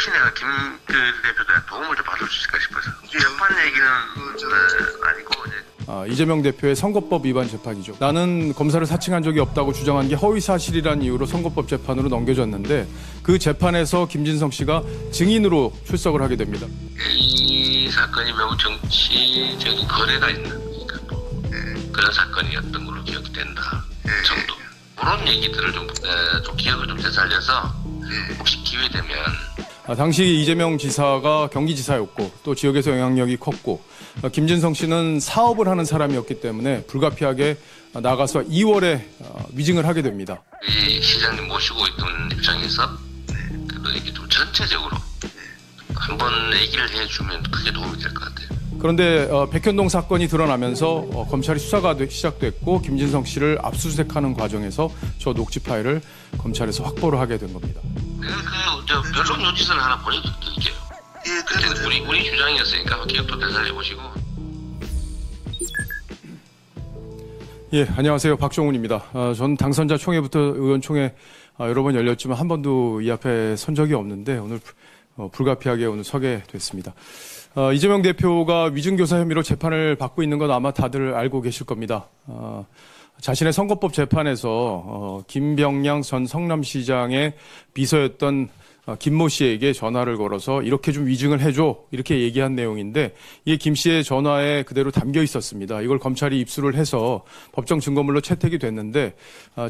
혹시 내가 김 대표한테 도움을 좀 받을 수 있을까 싶어서. 재판 얘기는 아니고 이제. 이재명 대표의 선거법 위반 재판이죠. 나는 검사를 사칭한 적이 없다고 주장한 게 허위 사실이란 이유로 선거법 재판으로 넘겨졌는데 그 재판에서 김진성 씨가 증인으로 출석을 하게 됩니다. 이 사건이 매우 정치적인 거래가 있는 그러니까 뭐, 그런 사건이었던 걸로 기억이 된다 정도. 그런 얘기들을 좀 기억을 좀 되살려서 혹시 기회 되면. 당시 이재명 지사가 경기지사였고 또 지역에서 영향력이 컸고 김진성 씨는 사업을 하는 사람이었기 때문에 불가피하게 나가서 2월에 위증을 하게 됩니다. 이 시장님 모시고 있던 입장에서 그래도 이게 좀 전체적으로 한번 얘기를 해주면 크게 도움이 될 것 같아요. 그런데 백현동 사건이 드러나면서 검찰이 수사가 시작됐고 김진성 씨를 압수수색하는 과정에서 저 녹취 파일을 검찰에서 확보를 하게 된 겁니다. 내가 변론 노티스를 하나 보내드릴게요. 그때 우리 주장이었으니까 기억도 되살려보시고. 예, 안녕하세요. 박종훈입니다. 전 당선자 총회부터 의원총회 여러 번 열렸지만 한 번도 이 앞에 선 적이 없는데 오늘 불가피하게 오늘 서게 됐습니다. 이재명 대표가 위증교사 혐의로 재판을 받고 있는 건 아마 다들 알고 계실 겁니다. 자신의 선거법 재판에서 김병량 전 성남시장의 비서였던 김모 씨에게 전화를 걸어서 이렇게 좀 위증을 해줘 이렇게 얘기한 내용인데 이게 김 씨의 전화에 그대로 담겨 있었습니다. 이걸 검찰이 입수를 해서 법정 증거물로 채택이 됐는데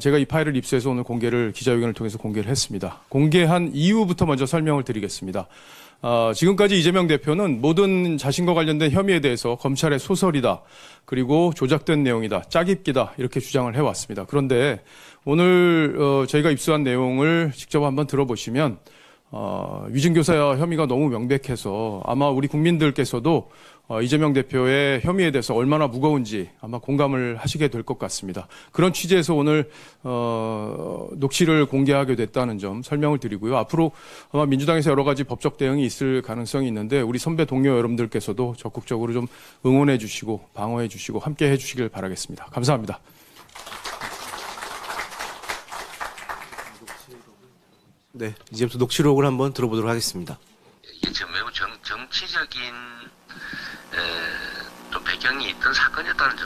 제가 이 파일을 입수해서 오늘 기자회견을 통해서 공개를 했습니다. 공개한 이유부터 먼저 설명을 드리겠습니다. 지금까지 이재명 대표는 모든 자신과 관련된 혐의에 대해서 검찰의 소설이다. 그리고 조작된 내용이다. 짜깁기다. 이렇게 주장을 해왔습니다. 그런데 오늘 저희가 입수한 내용을 직접 한번 들어보시면 위증교사 혐의가 너무 명백해서 아마 우리 국민들께서도 이재명 대표의 혐의에 대해서 얼마나 무거운지 아마 공감을 하시게 될 것 같습니다. 그런 취지에서 오늘 녹취를 공개하게 됐다는 점 설명을 드리고요. 앞으로 아마 민주당에서 여러 가지 법적 대응이 있을 가능성이 있는데 우리 선배 동료 여러분들께서도 적극적으로 좀 응원해 주시고 방어해 주시고 함께 해 주시길 바라겠습니다. 감사합니다. 네, 이제부터 녹취록을 한번 들어보도록 하겠습니다. 이게 지금 매우 정치적인 좀 배경이 있던 사건이었다는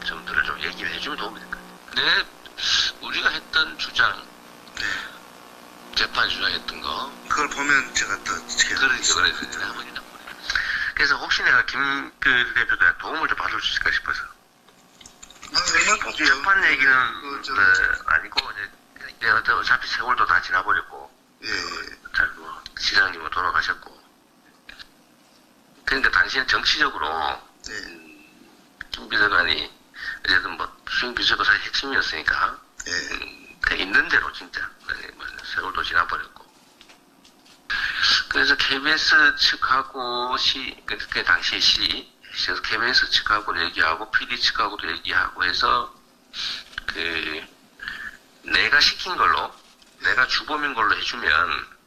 점들을 좀 얘기를 해주면 도움이 될 것 같아요. 우리가 했던 주장, 재판 주장했던 거, 그걸 보면 제가 더 그래서 혹시 내가 김 대표한테 도움을 좀 받을 수 있을까 싶어서. 재판 얘기는 아니고 이제 어차피 세월도 다 지나버렸고, 시장님은 돌아가셨고. 그러니까 당시엔 정치적으로 김 비서관이 어쨌든 뭐 수행 비서가 사실 핵심이었으니까 그냥 있는 대로 진짜 세월도 지나버렸고. 그래서 KBS 측하고 그 당시 시에서 KBS 측하고도 얘기하고 PD 측하고도 얘기하고 해서 내가 시킨 걸로 내가 주범인 걸로 해주면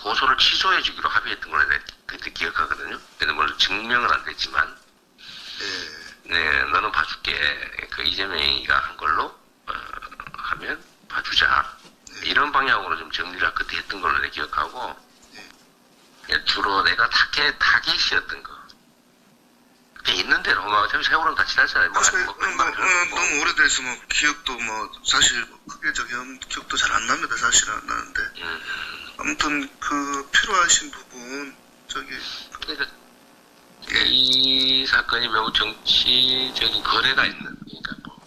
고소를 취소해 주기로 합의했던 걸로 그때 기억하거든요. 근데 물론 증명은 안 됐지만 너는 봐줄게. 그 이재명이가 한 걸로 하면 봐주자. 이런 방향으로 좀 정리를 그때 했던 걸로 내가 기억하고 주로 내가 타겟이었던 거. 있는 대로 어차피 세월은 다 지났잖아요. 너무 오래돼서 기억도 사실 크게 기억도 잘 안 납니다. 사실은 안 나는데 아무튼 필요하신 부분 그러니까 이 사건이 매우 정치적인 거래가 있는 그러니까 뭐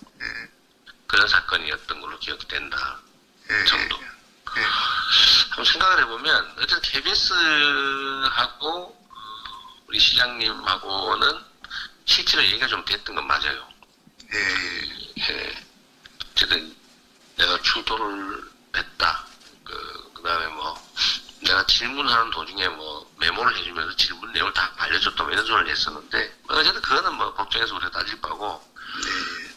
그런 사건이었던 걸로 기억이 된다 정도. 한번 생각을 해보면 어쨌든 KBS하고 우리 시장님하고는 실제로 얘기가 좀 됐던 건 맞아요. 어쨌든 내가 출도를 했다. 그다음에 내가 질문하는 도중에 메모를 해주면서 질문 내용을 다 알려줬다. 이런 소리를 했었는데, 어쨌든 그거는 법정에서 우리가 따질 바고,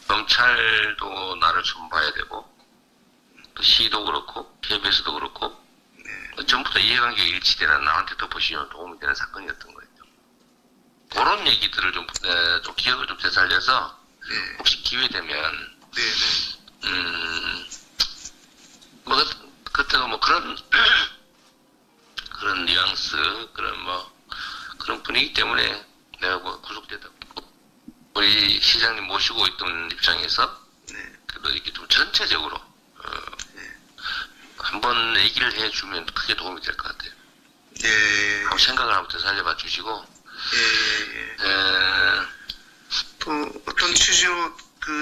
검찰도 나를 좀 봐야 되고, 또 시도 그렇고, KBS도 그렇고, 전부 다 이해관계가 일치되는 나한테 더 보시면 도움이 되는 사건이었던 거예요. 그런 얘기들을 좀 기억을 좀 되살려서 혹시 기회 되면 그때가 그런 그런 뉘앙스, 그런 분위기 때문에 내가 구속됐다. 우리 시장님 모시고 있던 입장에서, 그래도 이렇게 좀 전체적으로, 한번 얘기를 해주면 크게 도움이 될 것 같아요. 예. 한번 생각을 한번 더 살려봐 주시고, 또 어떤 취지로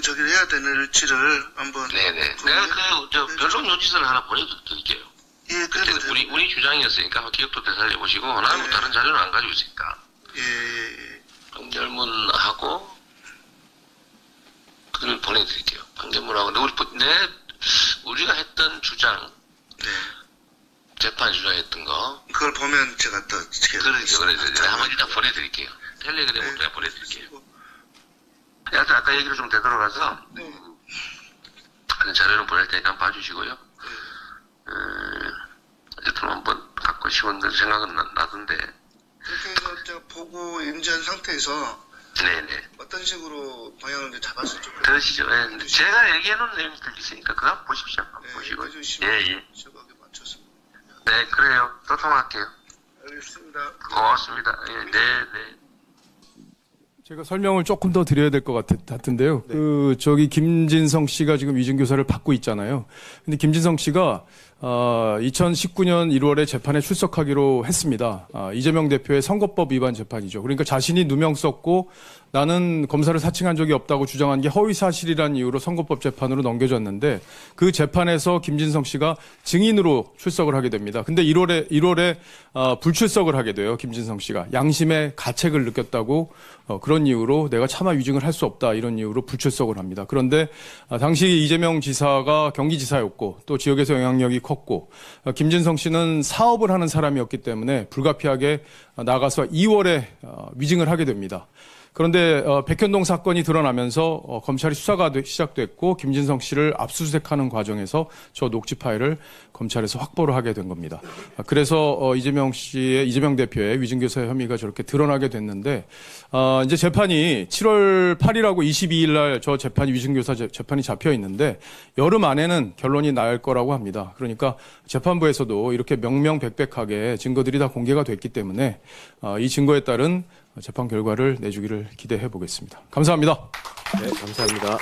저기를 해야 되는지를 한번. 네네. 내가 변론 요지서를 하나 보내드릴게요. 예, 그때는 그래도 우리 주장이었으니까 기억도 되살려보시고, 나는 뭐 다른 자료는 안 가지고 있으니까. 판결문하고, 그걸 보내드릴게요. 판결문하고. 근데 우리가 했던 주장, 재판 주장했던 거. 그걸 보면 제가 또 그러죠. 한번 일단 보내드릴게요. 텔레그램으로 내가 보내드릴게요. 하여튼 아까 얘기로 좀 되돌아가서, 자료는 보낼 테니까 한번 봐주시고요. 어쨌든 한번 갖고 싶은 생각은 나던데. 그렇게 해서 제가 보고 인지한 상태에서 네네. 어떤 식으로 방향을 이제 잡았을 줄 그러시죠. 예. 제가 얘기해놓은 내용이 있으니까 그거 한번 보십시오. 보시고. 예. 저거에 맞춰서. 네, 그래요. 또 통화할게요. 알겠습니다. 고맙습니다. 예, 네. 제가 설명을 조금 더 드려야 될 것 같은데요. 김진성 씨가 지금 위증교사를 받고 있잖아요. 근데 김진성 씨가 2019년 1월에 재판에 출석하기로 했습니다. 이재명 대표의 선거법 위반 재판이죠. 그러니까 자신이 누명 썼고 나는 검사를 사칭한 적이 없다고 주장한 게 허위 사실이라는 이유로 선거법 재판으로 넘겨졌는데 그 재판에서 김진성 씨가 증인으로 출석을 하게 됩니다. 근데 1월에 불출석을 하게 돼요. 김진성 씨가 양심의 가책을 느꼈다고 그런 이유로 내가 차마 위증을 할 수 없다 이런 이유로 불출석을 합니다. 그런데 당시 이재명 지사가 경기지사였고 또 지역에서 영향력이 컸고 김진성 씨는 사업을 하는 사람이었기 때문에 불가피하게 나가서 2월에 위증을 하게 됩니다. 그런데 백현동 사건이 드러나면서 검찰이 수사가 시작됐고 김진성 씨를 압수수색하는 과정에서 저 녹취 파일을 검찰에서 확보를 하게 된 겁니다. 그래서 이재명 대표의 위증교사 혐의가 저렇게 드러나게 됐는데 이제 재판이 7월 8일하고 22일 날 저 재판이 위증교사 재판이 잡혀 있는데 여름 안에는 결론이 날 거라고 합니다. 그러니까 재판부에서도 이렇게 명명백백하게 증거들이 다 공개가 됐기 때문에 이 증거에 따른 재판 결과를 내주기를 기대해 보겠습니다. 감사합니다. 네, 감사합니다.